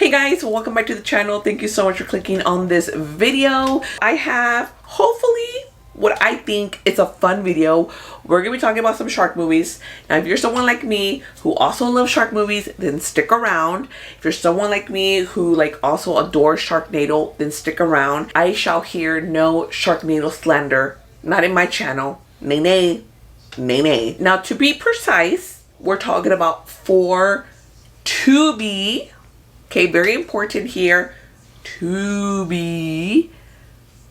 Hey guys, welcome back to the channel. Thank you so much for clicking on this video. I have hopefully what I think is a fun video. We're gonna be talking about some shark movies. Now if you're someone like me who also loves shark movies, then stick around. If you're someone like me who also adores Sharknado, then stick around. I shall hear no Sharknado slander, not in my channel. Nay nay, nay nay. Now to be precise, we're talking about 4 Tubi, okay, very important here, Tubi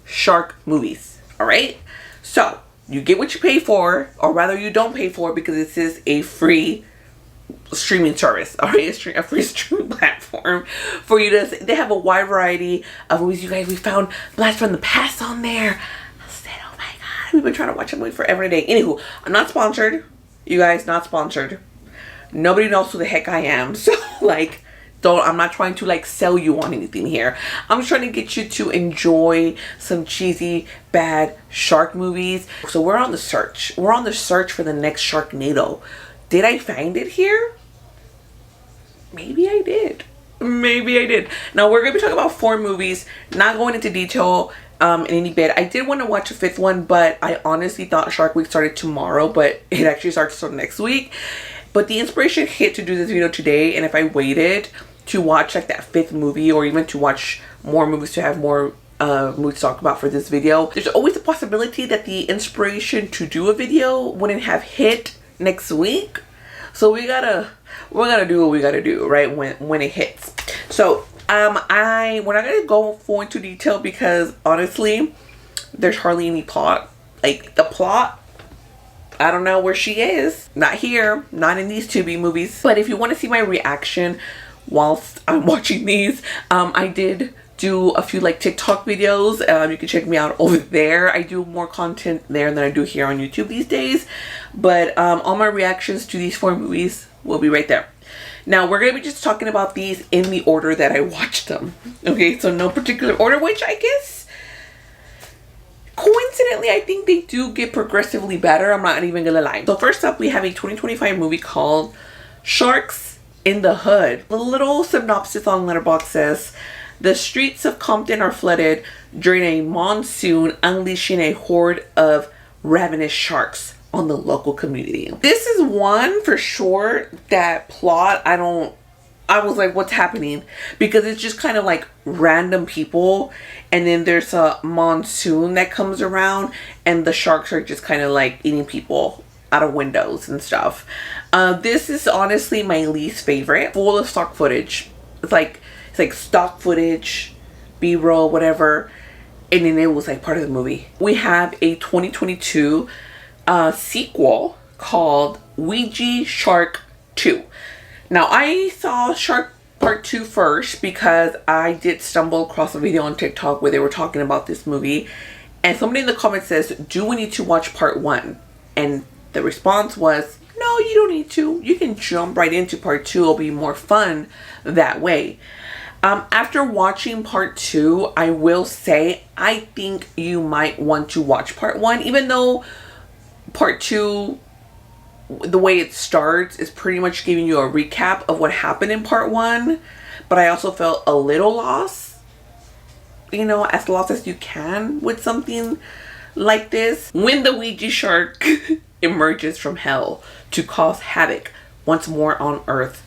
shark movies. All right, so you get what you pay for, or rather you don't pay for, because this is a free streaming service. All right, a free streaming platform for you to. They have a wide variety of movies. You guys, we found Blast from the Past on there. I said, oh my god, we've been trying to watch that movie forever and a day. Anywho, I'm not sponsored, you guys, not sponsored. Nobody knows who the heck I am, so I'm not trying to sell you on anything here. I'm just trying to get you to enjoy some cheesy, bad shark movies. So we're on the search. We're on the search for the next Sharknado. Did I find it here? Maybe I did. Maybe I did. Now we're going to be talking about 4 movies, not going into detail in any bit. I did want to watch a 5th one, but I honestly thought Shark Week started tomorrow, but it actually starts till next week. But the inspiration hit to do this video today, and if I waited to watch that 5th movie, or even to watch more movies to have more movies to talk about for this video, there's always a possibility that the inspiration to do a video wouldn't have hit next week. So we're gonna do what we gotta do, right, when it hits. So we're not gonna go full into detail because honestly there's hardly any plot. The plot, I don't know where she is. Not here, not in these Tubi movies. But if you want to see my reaction whilst I'm watching these, I did do a few TikTok videos. You can check me out over there. I do more content there than I do here on YouTube these days. But all my reactions to these 4 movies will be right there. Now we're going to be just talking about these in the order that I watched them. Okay, so no particular order, which I guess coincidentally, I think they do get progressively better. I'm not even gonna lie. So first up, we have a 2025 movie called Sharks in the Hood. The little synopsis on Letterboxd says, the streets of Compton are flooded during a monsoon, unleashing a horde of ravenous sharks on the local community. This is one for sure that plot I was like, what's happening? Because it's just kind of random people, and then there's a monsoon that comes around, and the sharks are just kind of eating people out of windows and stuff. This is honestly my least favorite. Full of stock footage. It's like stock footage, B-roll, whatever, and then it was part of the movie. We have a 2022 sequel called Ouija Shark 2. Now, I saw Shark Part 2 first because I did stumble across a video on TikTok where they were talking about this movie. And somebody in the comments says, do we need to watch Part 1? And the response was, no, you don't need to. You can jump right into Part 2. It'll be more fun that way. After watching Part 2, I will say, I think you might want to watch Part 1. Even though Part 2, the way it starts is pretty much giving you a recap of what happened in Part 1, but I also felt a little lost, as lost as you can with something like this. When the Ouija shark emerges from hell to cause havoc once more on Earth.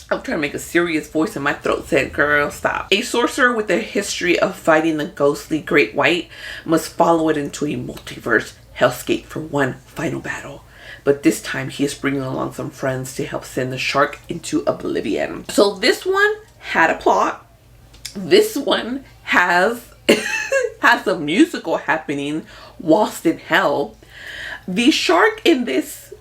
I'm trying to make a serious voice in my throat said, girl, stop. A sorcerer with a history of fighting the ghostly Great White must follow it into a multiverse hellscape for one final battle. But this time he is bringing along some friends to help send the shark into oblivion. So this one had a plot. This one has a musical happening whilst in hell. The shark in this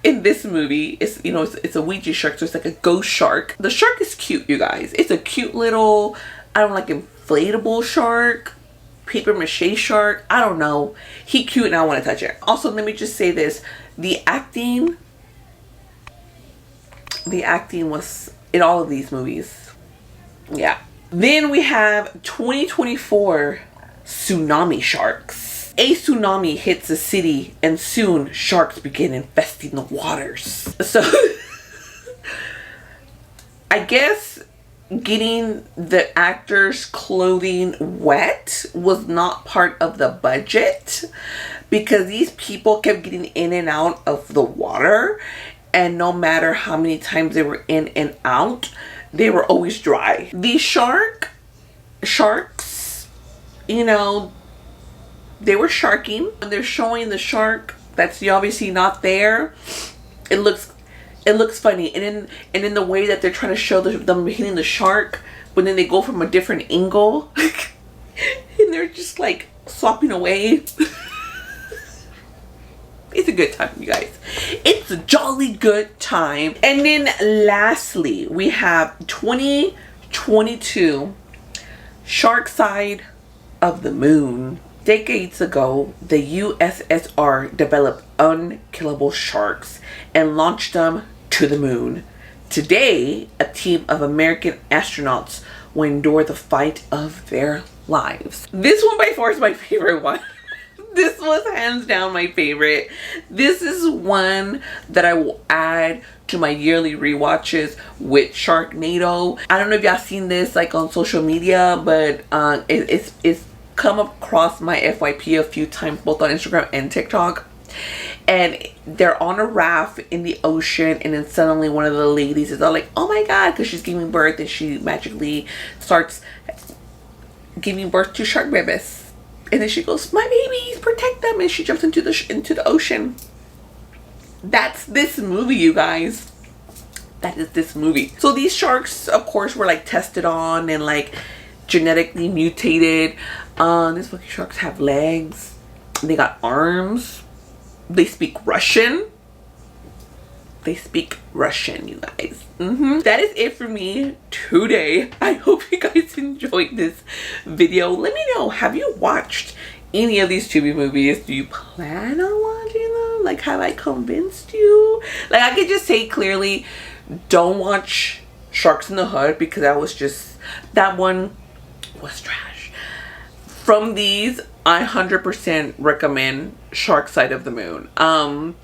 movie is, it's a Ouija shark, so it's like a ghost shark. The shark is cute, you guys. It's a cute little, inflatable shark. Paper mache shark. I don't know. He cute and I want to touch it. Also, let me just say this. The acting was in all of these movies. Yeah. Then we have 2024 tsunami sharks. A tsunami hits a city and soon sharks begin infesting the waters. So I guess getting the actors' clothing wet was not part of the budget, because these people kept getting in and out of the water, and no matter how many times they were in and out, they were always dry. These sharks, you know, they were sharking. When they're showing the shark that's obviously not there, it looks funny. And in the way that they're trying to show them hitting the shark, but then they go from a different angle and they're just like swapping away. It's a good time, you guys. It's a jolly good time. And then lastly, we have 2022 Shark Side of the Moon. Decades ago, the USSR developed unkillable sharks and launched them to the moon. Today, a team of American astronauts will endure the fight of their lives. This one by far is my favorite one. This was hands down my favorite. This is one that I will add to my yearly rewatches with Sharknado. I don't know if y'all seen this like on social media, but it's come across my FYP a few times, both on Instagram and TikTok. And they're on a raft in the ocean, and then suddenly one of the ladies is all like, oh my god, because she's giving birth, and she magically starts giving birth to shark babies. And then she goes, my babies, protect them, and she jumps into the ocean. That's this movie, you guys. That is this movie. So these sharks, of course, were like tested on and like genetically mutated. These fucking sharks have legs. They got arms. They speak Russian. They speak Russian, you guys. That is it for me today. I hope you guys enjoyed this video. Let me know, have you watched any of these Tubi movies? Do you plan on watching them? Like, have I convinced you? Like, I could just say clearly, don't watch Sharks in the Hood, because that one was trash. From these, I 100% recommend Shark Side of the Moon. And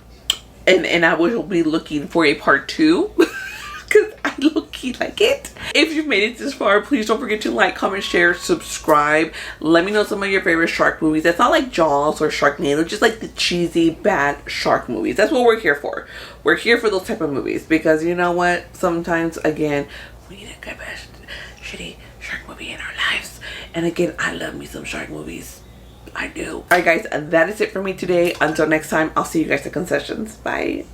I will be looking for a part 2 because I low-key like it. If you've made it this far, please don't forget to like, comment, share, subscribe. Let me know some of your favorite shark movies. That's not like Jaws or Sharknado, just like the cheesy, bad shark movies. That's what we're here for. We're here for those type of movies, because you know what? Sometimes, again, we need a good, shitty shark movie in our lives. And again, I love me some shark movies. I do. Alright guys, that is it for me today. Until next time, I'll see you guys at concessions. Bye.